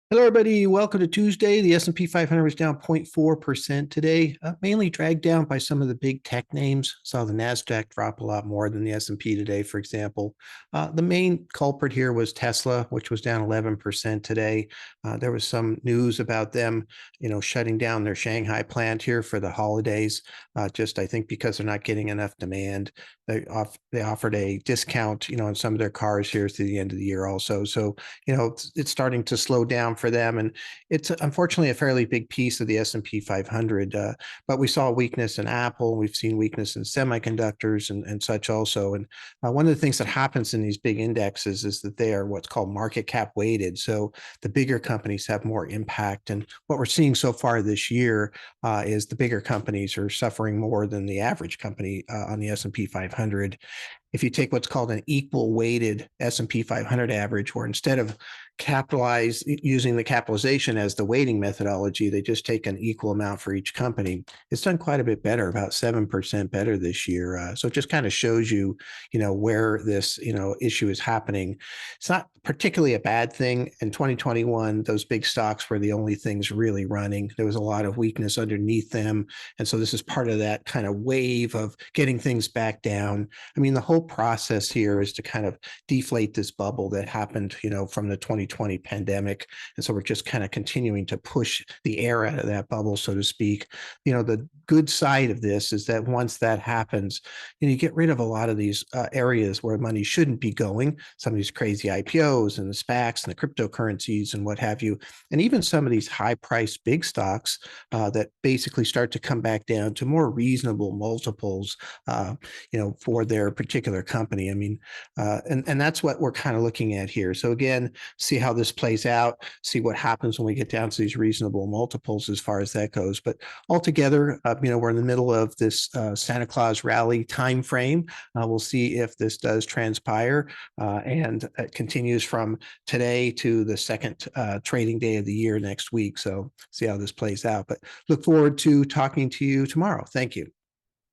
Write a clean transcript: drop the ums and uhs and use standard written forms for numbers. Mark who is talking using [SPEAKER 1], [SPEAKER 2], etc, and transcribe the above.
[SPEAKER 1] Hello, everybody. Welcome to Tuesday. The S&P 500 was down 0.4% today, mainly dragged down by some of the big tech names. Saw the Nasdaq drop a lot more than the S&P today, for example. The main culprit here was Tesla, which was down 11% today. There was some news about them, shutting down their Shanghai plant here for the holidays. Just I think because they're not getting enough demand. They offered a discount, on some of their cars here through the end of the year also. So it's starting to slow down for them, and it's unfortunately a fairly big piece of the S&P 500. But we saw weakness in Apple, we've seen weakness in semiconductors and such also. And one of the things that happens in these big indexes is that they are what's called market cap weighted. So the bigger companies have more impact. And what we're seeing so far this year is the bigger companies are suffering more than the average company on the S&P 500. If you take what's called an equal weighted S&P 500 average, where instead of using the capitalization as the weighting methodology, they just take an equal amount for each company. It's done quite a bit better, about 7% better this year. So it just kind of shows you, where this, issue is happening. It's not particularly a bad thing. In 2021, those big stocks were the only things really running. There was a lot of weakness underneath them. And so this is part of that kind of wave of getting things back down. I mean, the whole process here is to kind of deflate this bubble that happened, from the 2020 pandemic. And so we're just kind of continuing to push the air out of that bubble, so to speak. The good side of this is that once that happens, you get rid of a lot of these areas where money shouldn't be going, some of these crazy IPOs and the SPACs and the cryptocurrencies and what have you, and even some of these high priced big stocks that basically start to come back down to more reasonable multiples, for their particular company. I mean, and that's what we're kind of looking at here. So again, see how this plays out, see what happens when we get down to these reasonable multiples as far as that goes. But altogether, we're in the middle of this Santa Claus rally time frame. We'll see if this does transpire, and it continues from today to the second trading day of the year next week. So see how this plays out. But look forward to talking to you tomorrow. Thank you.